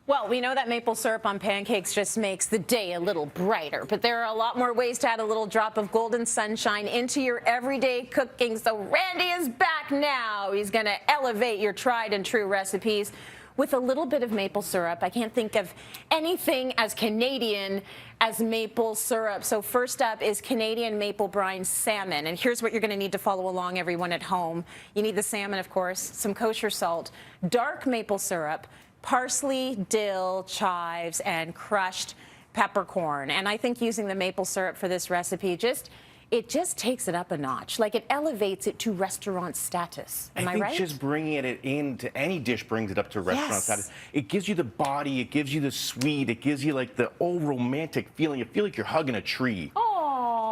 Well, we know that maple syrup on pancakes just makes the day a little brighter, but there are a lot more ways to add a little drop of golden sunshine into your everyday cooking. So Randy is back now. He's going to elevate your tried and true recipes with a little bit of maple syrup. I can't think of anything as Canadian as maple syrup. So first up is Canadian maple brine salmon. And here's what you're going to need to follow along, everyone at home. You need the salmon, of course, some kosher salt, dark maple syrup, parsley, dill, chives, and crushed peppercorn. And I think using the maple syrup for this recipe it just takes it up a notch. Like, it elevates it to restaurant status. Am I right? I think just bringing it into any dish brings it up to restaurant status. It gives you the body, it gives you the sweet, it gives you like the old romantic feeling. You feel like you're hugging a tree.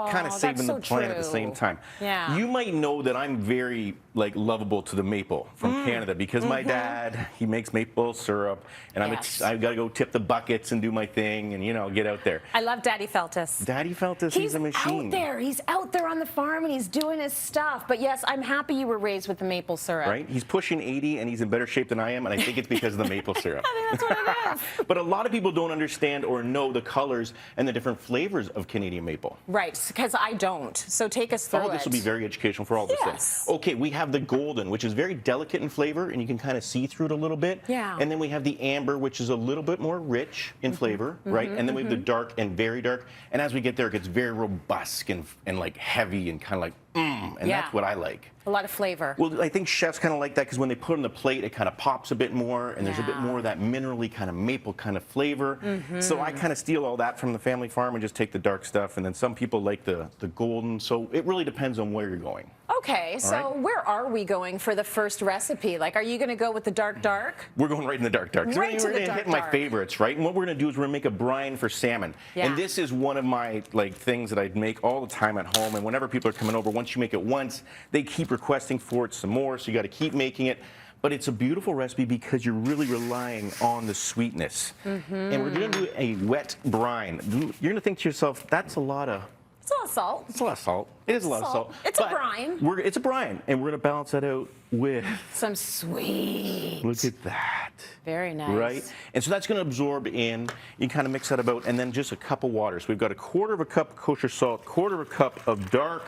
Kind of saving the planet at the same time. Yeah. You might know that I'm very lovable to the maple from Canada because my dad, he makes maple syrup, and I've got to go tip the buckets and do my thing and get out there. I love Daddy Feltis. Daddy Feltis, he's a machine. He's out there on the farm and he's doing his stuff. But yes, I'm happy you were raised with the maple syrup. Right? He's pushing 80 and he's in better shape than I am, and I think it's because of the maple syrup. I think that's what it is. But a lot of people don't understand or know the colors and the different flavors of Canadian maple. Right, because I don't. So take us through it. This will be very educational for all this things. Okay, we have the golden, which is very delicate in flavor, and you can kind of see through it a little bit. Yeah. And then we have the amber, which is a little bit more rich in flavor, right? And then we have the dark and very dark. And as we get there, it gets very robust and like heavy and kind of like, and that's what I like. A lot of flavor. Well, I think chefs kind of like that because when they put it on the plate, it kind of pops a bit more, and there's a bit more of that minerally kind of maple kind of flavor. So I kind of steal all that from the family farm and just take the dark stuff, and then some people like the golden. So it really depends on where you're going. Okay, so where are we going for the first recipe? Like, are you going to go with the dark? We're going right in the dark. Right to we're the going to hit my favorites, right? And what we're going to do is we're going to make a brine for salmon. Yeah. And this is one of my things that I make all the time at home. And whenever people are coming over, once you make it once, they keep requesting for it some more. So you got to keep making it. But it's a beautiful recipe because you're really relying on the sweetness. And we're going to do a wet brine. You're going to think to yourself, that's a lot of... It's a lot of salt. It's a lot of salt. It is a lot of salt. It's a brine. It's a brine, and we're going to balance that out with... some sweet. Look at that. Very nice. Right? And so that's going to absorb in. You kind of mix that about, and then just a cup of water. So we've got a quarter of a cup kosher salt, quarter of a cup of dark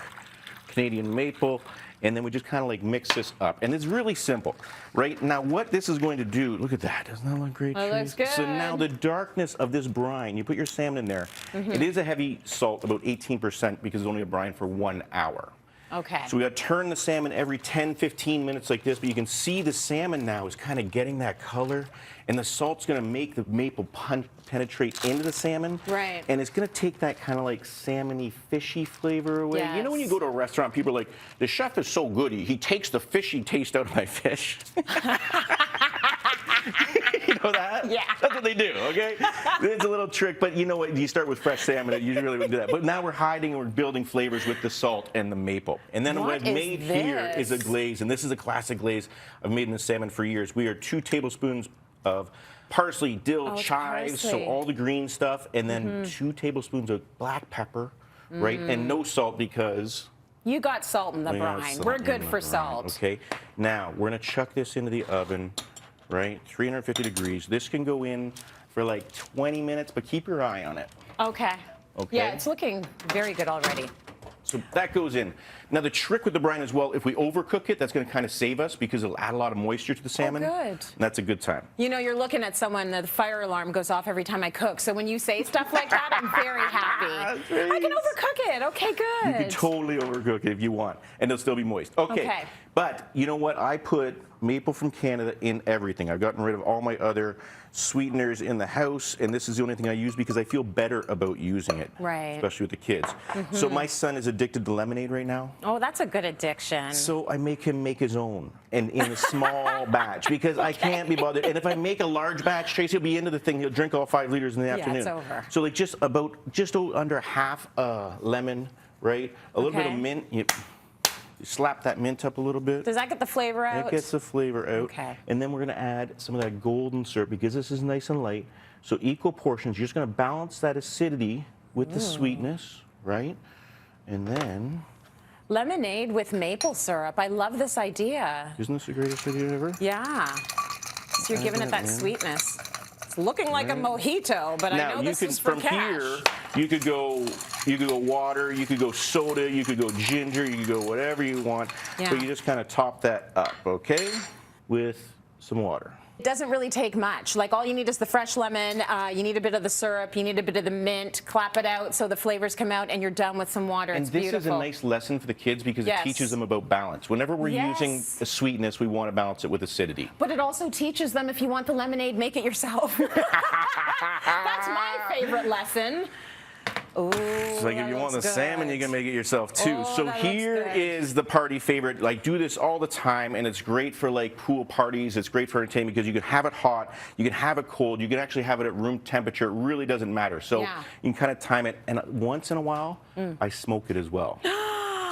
Canadian maple, and then we just kind of mix this up. And it's really simple, right? Now what this is going to do, look at that. Doesn't that look great? It looks good. So now the darkness of this brine, you put your salmon in there. It is a heavy salt, about 18%, because it's only a brine for 1 hour. Okay. So we got to turn the salmon every 10, 15 minutes like this, but you can see the salmon now is kind of getting that color, and the salt's going to make the maple penetrate into the salmon. Right. And it's going to take that kind of salmon-y, fishy flavor away. Yes. You know when you go to a restaurant, people are like, the chef is so good, he takes the fishy taste out of my fish. You know that? Yeah. That's what they do, okay? It's a little trick, but you know what? You start with fresh salmon, you really wouldn't do that. But now we're hiding and we're building flavors with the salt and the maple. And then what I've made here is a glaze, and this is a classic glaze I've made in the salmon for years. We are 2 tablespoons of parsley, dill, chives, so all the green stuff, and then 2 tablespoons of black pepper, right? And no salt because... You got salt in the brine. We're good for salt. Okay. Now, we're going to chuck this into the oven. Right, 350 degrees. This can go in for 20 minutes, but keep your eye on it. Okay. Okay. Yeah, it's looking very good already. So that goes in. Now the trick with the brine as well, if we overcook it, that's going to kind of save us because it'll add a lot of moisture to the salmon. Oh, good. And that's a good time. You know, you're looking at someone, the fire alarm goes off every time I cook. So when you say stuff like that, I'm very happy. I can overcook it. Okay, good. You can totally overcook it if you want, and it'll still be moist. Okay. But you know what? I put maple from Canada in everything. I've gotten rid of all my other sweeteners in the house, and this is the only thing I use because I feel better about using it. Right. Especially with the kids. So my son is addicted to lemonade right now. Oh, that's a good addiction. So I make him make his own, and in a small batch, because I can't be bothered. And if I make a large batch, Tracy will be into the thing. He'll drink all 5 liters in the afternoon. Yeah, it's over. So just under half a lemon, right? A little bit of mint. You slap that mint up a little bit. Does that get the flavor out? It gets the flavor out. Okay. And then we're going to add some of that golden syrup because this is nice and light. So equal portions. You're just going to balance that acidity with the sweetness, right? And then... lemonade with maple syrup. I love this idea. Isn't this the greatest idea ever? Yeah. So you're giving it that sweetness. It's looking like a mojito, but now, I know this is from cash. here, you could go water, you could go soda, you could go ginger, you could go whatever you want. Yeah. But you just kind of top that up, okay, with some water. It doesn't really take much. Like, all you need is the fresh lemon, you need a bit of the syrup, you need a bit of the mint, clap it out so the flavors come out, and you're done with some water. And it's this beautiful. is a nice lesson for the kids because Yes. it teaches them about balance. Whenever we're using a sweetness, we want to balance it with acidity. But it also teaches them, if you want the lemonade, make it yourself. That's my favorite lesson. Ooh, it's like if you want the salmon, you can make it yourself too. Oh, so that here looks good. is the party favorite. Like, do this all the time, and it's great for like pool parties. It's great for entertainment because you can have it hot, you can have it cold, you can actually have it at room temperature. It really doesn't matter. So Yeah. you can kind of time it. And once in a while, I smoke it as well.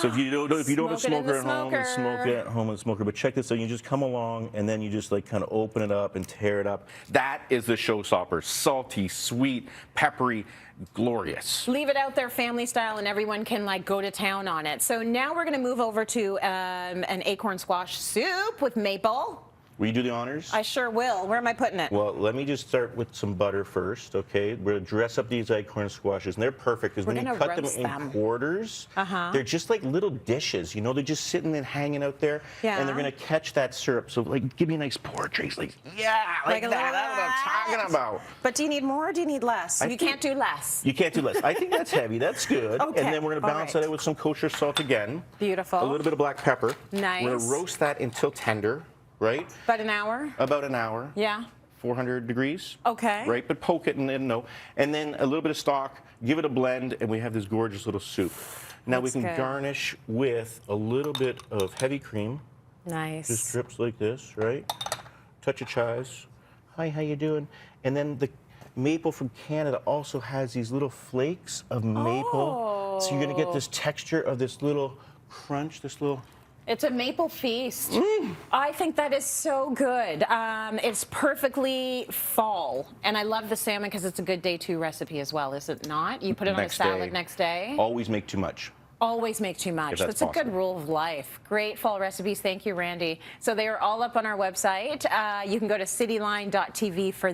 So if you don't have a smoker at home, then smoke it at home in the smoker. But check this out, you just come along and then you just like kind of open it up and tear it up. That is the showstopper. Salty, sweet, peppery, glorious. Leave it out there family style and everyone can like go to town on it. So now we're going to move over to an acorn squash soup with maple. Will you do the honors? I sure will. Where am I putting it? Well, let me just start with some butter first, okay? We're going to dress up these acorn squashes, and they're perfect because when you cut them in quarters, they're just like little dishes, you know? They're just sitting and hanging out there, and they're going to catch that syrup. So, like, give me a nice pour, Trace. Like, yeah, like that. That's what I'm talking about. But do you need more or do you need less? You can't do less. You can't do less. I think that's heavy. That's good. Okay. And then we're going to balance that out with some kosher salt again. Beautiful. A little bit of black pepper. Nice. We're going to roast that until tender. Right? About an hour? About an hour. Yeah. 400 degrees. Okay. Right? But poke it and then no. And then a little bit of stock, give it a blend, and we have this gorgeous little soup. Now we can garnish with a little bit of heavy cream. Nice. Just drips like this, right? Touch of chives. Hi, how you doing? And then the maple from Canada also has these little flakes of maple. So you're going to get this texture of this little crunch, this little... It's a maple feast. I think that is so good. It's perfectly fall. And I love the salmon because it's a good day two recipe as well, is it not? You put it on a salad next day. Always make too much. Always make too much. That's a good rule of life. Great fall recipes. Thank you, Randy. So they are all up on our website. You can go to cityline.tv for